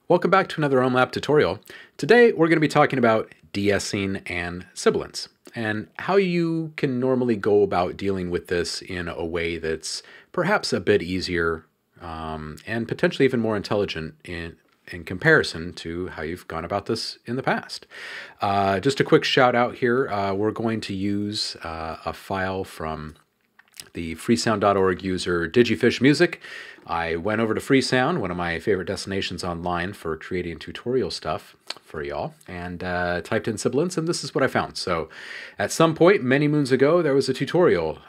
Welcome back to another OhmLab tutorial. Today we're going to be talking about de-essing and sibilants and how you can normally go about dealing with this in a way that's perhaps a bit easier and potentially even more intelligent in comparison to how you've gone about this in the past. Just a quick shout out here. We're going to use a file from the freesound.org user Digifish Music. I went over to Freesound, one of my favorite destinations online for creating tutorial stuff for y'all, and typed in sibilants, and this is what I found. So at some point many moons ago, there was a tutorial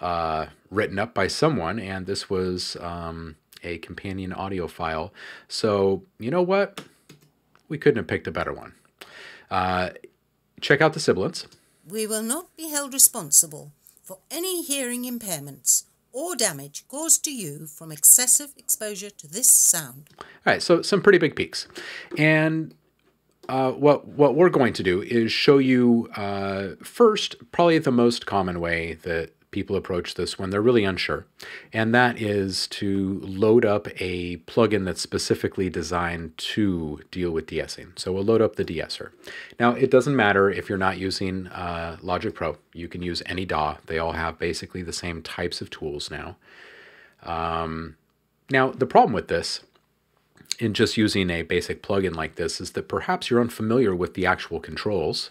written up by someone, and this was a companion audio file. So you know what? We couldn't have picked a better one. Check out the sibilants. We will not be held responsible for any hearing impairments or damage caused to you from excessive exposure to this sound. All right, so some pretty big peaks. And what we're going to do is show you first, probably the most common way that people approach this when they're really unsure, and that is to load up a plugin that's specifically designed to deal with de-essing. So we'll load up the De-Esser. Now, it doesn't matter if you're not using Logic Pro. You can use any DAW. They all have basically the same types of tools now. Now, the problem with this in just using a basic plugin like this is that perhaps you're unfamiliar with the actual controls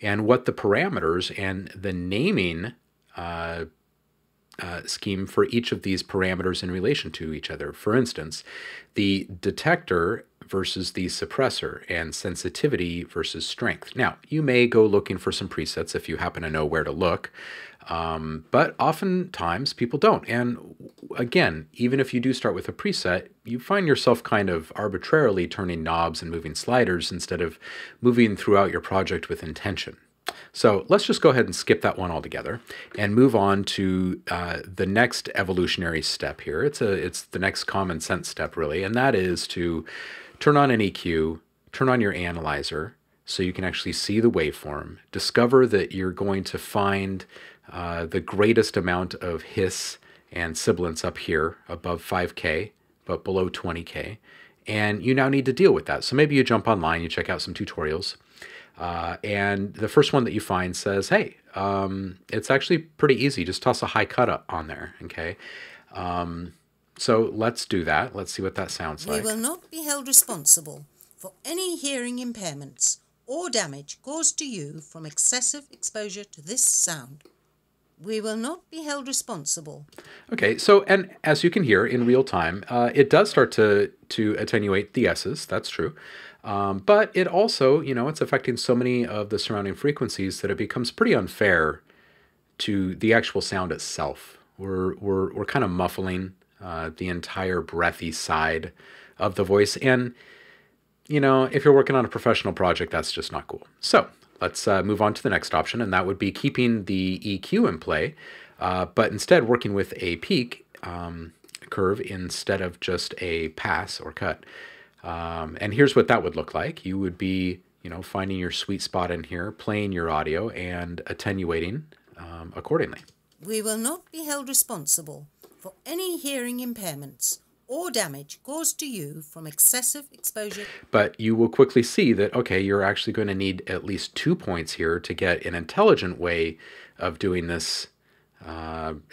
and what the parameters and the naming scheme for each of these parameters in relation to each other. For instance, the detector versus the suppressor and sensitivity versus strength. Now, you may go looking for some presets if you happen to know where to look, but oftentimes people don't. And again, even if you do start with a preset, you find yourself kind of arbitrarily turning knobs and moving sliders instead of moving throughout your project with intention. So let's just go ahead and skip that one altogether and move on to the next evolutionary step here. It's the next common sense step, really, and that is to turn on an EQ, turn on your analyzer so you can actually see the waveform, discover that you're going to find the greatest amount of hiss and sibilants up here above 5K, but below 20K, and you now need to deal with that. So maybe you jump online, you check out some tutorials, and the first one that you find says, hey, it's actually pretty easy. Just toss a high cut on there, okay? So let's do that. Let's see what that sounds like. We will not be held responsible for any hearing impairments or damage caused to you from excessive exposure to this sound. We will not be held responsible. Okay, so, and as you can hear in real time, it does start to attenuate the S's, that's true. But it also, you know, it's affecting so many of the surrounding frequencies that it becomes pretty unfair to the actual sound itself. We're kind of muffling the entire breathy side of the voice. And, you know, if you're working on a professional project, that's just not cool. So let's move on to the next option, and that would be keeping the EQ in play, but instead working with a peak curve instead of just a pass or cut. And here's what that would look like. You would be, you know, finding your sweet spot in here, playing your audio, and attenuating accordingly. We will not be held responsible for any hearing impairments or damage caused to you from excessive exposure. But you will quickly see that, okay, you're actually going to need at least 2 points here to get an intelligent way of doing this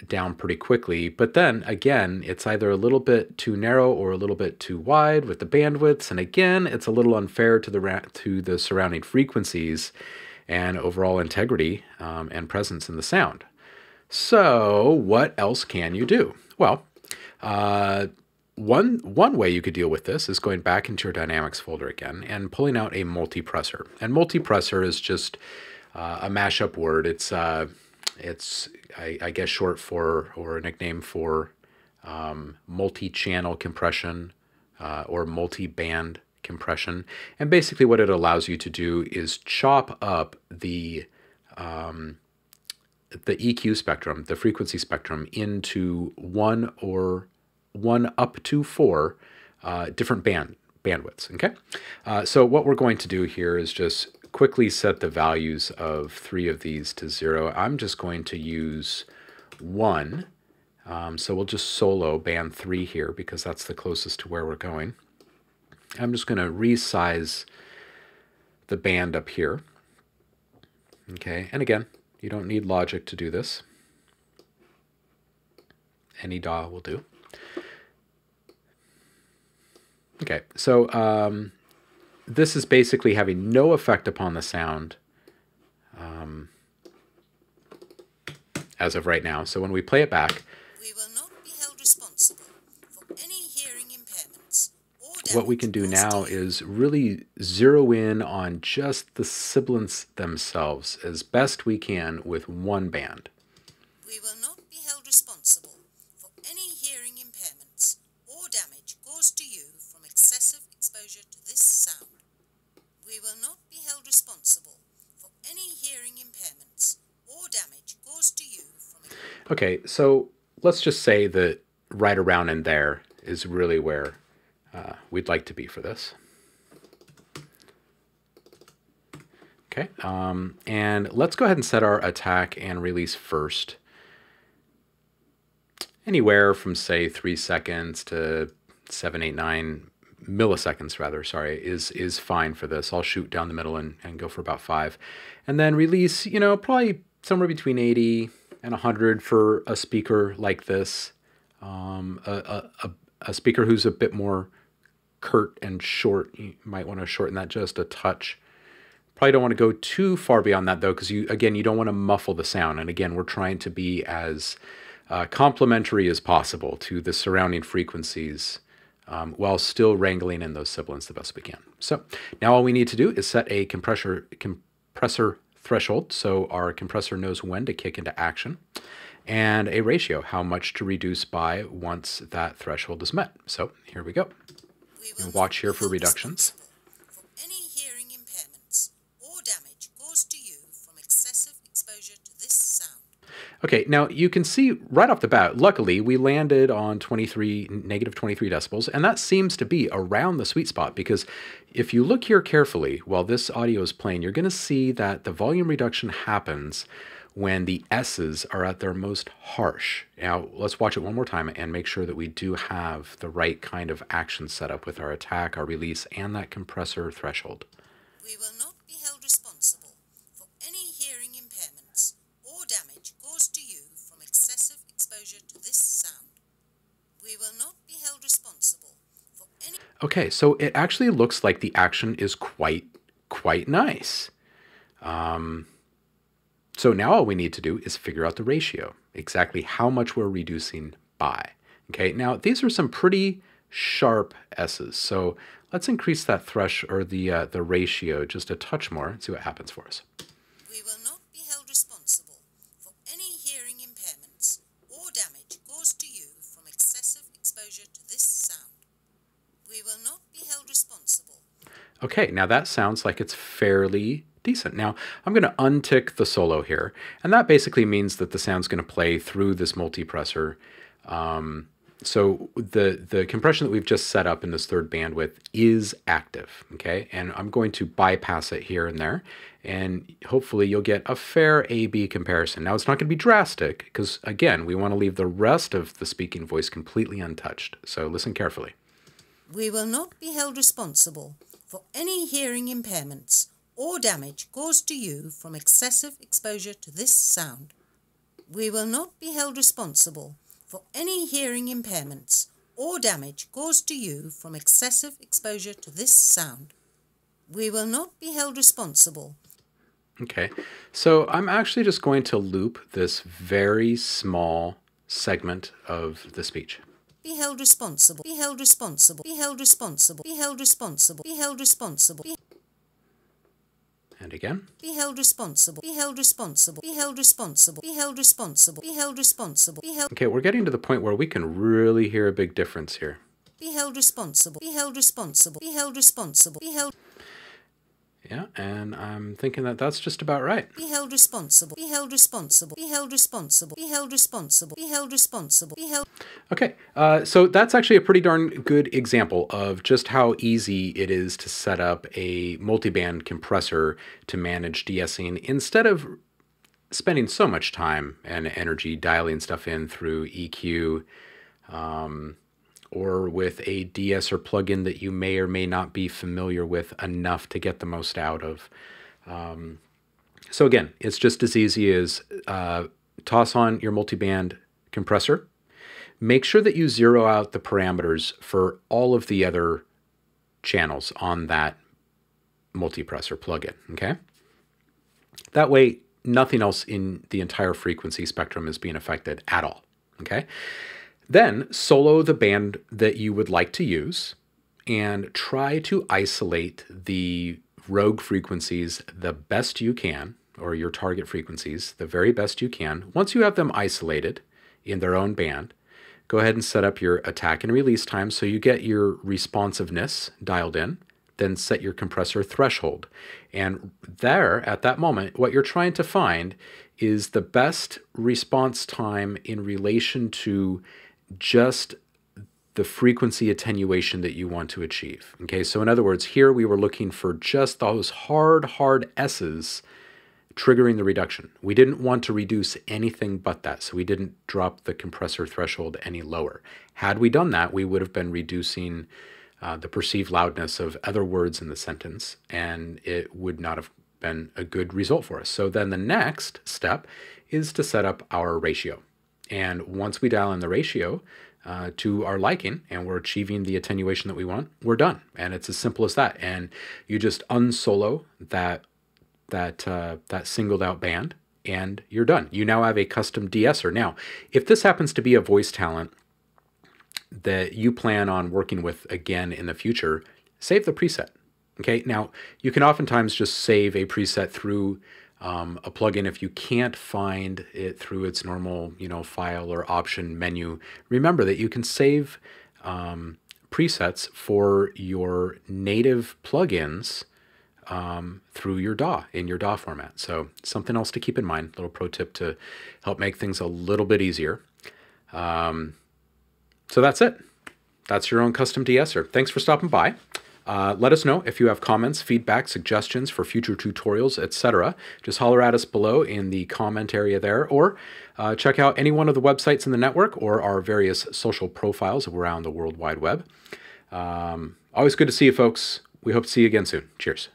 down pretty quickly. But then again, it's either a little bit too narrow or a little bit too wide with the bandwidths, and again, it's a little unfair to the surrounding frequencies and overall integrity and presence in the sound. So what else can you do? Well, one way you could deal with this is going back into your dynamics folder again and pulling out a multipressor. And multipressor is just a mashup word. It's I guess short for, or a nickname for, multi-channel compression or multi-band compression. And basically what it allows you to do is chop up the EQ spectrum, the frequency spectrum, into one up to 4 different bandwidths, okay? So what we're going to do here is just quickly set the values of 3 of these to 0. I'm just going to use 1. So we'll just solo band 3 here because that's the closest to where we're going. I'm just going to resize the band up here. Okay, and again, you don't need Logic to do this. Any DAW will do. Okay, so this is basically having no effect upon the sound as of right now. So when we play it back, we will not be held responsible for any hearing impairments or damage. What we can do now is really zero in on just the sibilants themselves as best we can with one band. We will not be held responsible for any hearing impairments or damage caused to you from excessive exposure to this sound. We will not be held responsible for any hearing impairments or damage caused to you from... Okay, so let's just say that right around in there is really where we'd like to be for this. Okay, and let's go ahead and set our attack and release first. Anywhere from, say, 3 seconds to 7, 8, 9 milliseconds, rather, sorry, is fine for this. I'll shoot down the middle and go for about 5. And then release, you know, probably somewhere between 80 and 100 for a speaker like this. A speaker who's a bit more curt and short, you might want to shorten that just a touch. Probably don't want to go too far beyond that, though, because you don't want to muffle the sound. And again, we're trying to be as complementary as possible to the surrounding frequencies while still wrangling in those sibilants the best we can. So now all we need to do is set a compressor threshold, so our compressor knows when to kick into action, and a ratio, how much to reduce by once that threshold is met. So here we go. And watch here for reductions. For any hearing impairments or damage caused to you from excessive exposure to this sound. Okay, now you can see right off the bat, luckily we landed on negative 23 decibels, and that seems to be around the sweet spot, because if you look here carefully while this audio is playing, you're going to see that the volume reduction happens when the S's are at their most harsh. Now let's watch it one more time and make sure that we do have the right kind of action set up with our attack, our release, and that compressor threshold. We will not be held responsible for any hearing impairments or damage caused to you from excessive exposure to this sound. We will not be held responsible for any... Okay, so it actually looks like the action is quite nice. So now all we need to do is figure out the ratio, exactly how much we're reducing by. Okay, now these are some pretty sharp S's, so let's increase that the ratio just a touch more and see what happens for us. We will not be held responsible for any hearing impairments or damage caused to you from excessive exposure to this sound. We will not be held responsible. Okay, now that sounds like it's fairly decent. Now I'm going to untick the solo here, and that basically means that the sound's going to play through this multipressor. So the compression that we've just set up in this third bandwidth is active, okay? And I'm going to bypass it here and there, and hopefully you'll get a fair A-B comparison. Now it's not going to be drastic, because again, we want to leave the rest of the speaking voice completely untouched. So listen carefully. We will not be held responsible for any hearing impairments or damage caused to you from excessive exposure to this sound. We will not be held responsible for any hearing impairments or damage caused to you from excessive exposure to this sound. We will not be held responsible. Okay, so I'm actually just going to loop this very small segment of the speech. Be held responsible, be held responsible, be held responsible, be held responsible, be held responsible. And again. Be held responsible, be held responsible, be held responsible, be held responsible, be held responsible, be held... Okay, we're getting to the point where we can really hear a big difference here. Be held responsible, be held responsible, be held responsible, be held... Yeah, and I'm thinking that that's just about right. Be held responsible, be held responsible, be held responsible, be held responsible, be held responsible, be held... Okay, so that's actually a pretty darn good example of just how easy it is to set up a multiband compressor to manage de-essing instead of spending so much time and energy dialing stuff in through EQ or with a De-Esser plugin that you may or may not be familiar with enough to get the most out of. So again, it's just as easy as toss on your multiband compressor. Make sure that you zero out the parameters for all of the other channels on that multipressor plugin, okay? That way, nothing else in the entire frequency spectrum is being affected at all, okay? Then solo the band that you would like to use and try to isolate the rogue frequencies the best you can, or your target frequencies the very best you can. Once you have them isolated in their own band, go ahead and set up your attack and release time so you get your responsiveness dialed in. Then set your compressor threshold. And there, at that moment, what you're trying to find is the best response time in relation to just the frequency attenuation that you want to achieve. Okay, so in other words, here we were looking for just those hard S's triggering the reduction. We didn't want to reduce anything but that, so we didn't drop the compressor threshold any lower. Had we done that, we would have been reducing the perceived loudness of other words in the sentence, and it would not have been a good result for us. So then the next step is to set up our ratio. And once we dial in the ratio to our liking and we're achieving the attenuation that we want, we're done. And it's as simple as that. And you just unsolo that singled out band and you're done. You now have a custom De-Esser. Now, if this happens to be a voice talent that you plan on working with again in the future, save the preset. Okay, now you can oftentimes just save a preset through a plugin if you can't find it through its normal, file or option menu. Remember that you can save presets for your native plugins through your DAW, in your DAW format. So something else to keep in mind, little pro tip to help make things a little bit easier. So that's it. That's your own custom De-Esser. Thanks for stopping by. Let us know if you have comments, feedback, suggestions for future tutorials, etc. Just holler at us below in the comment area there, or check out any one of the websites in the network or our various social profiles around the World Wide Web. Always good to see you folks. We hope to see you again soon. Cheers.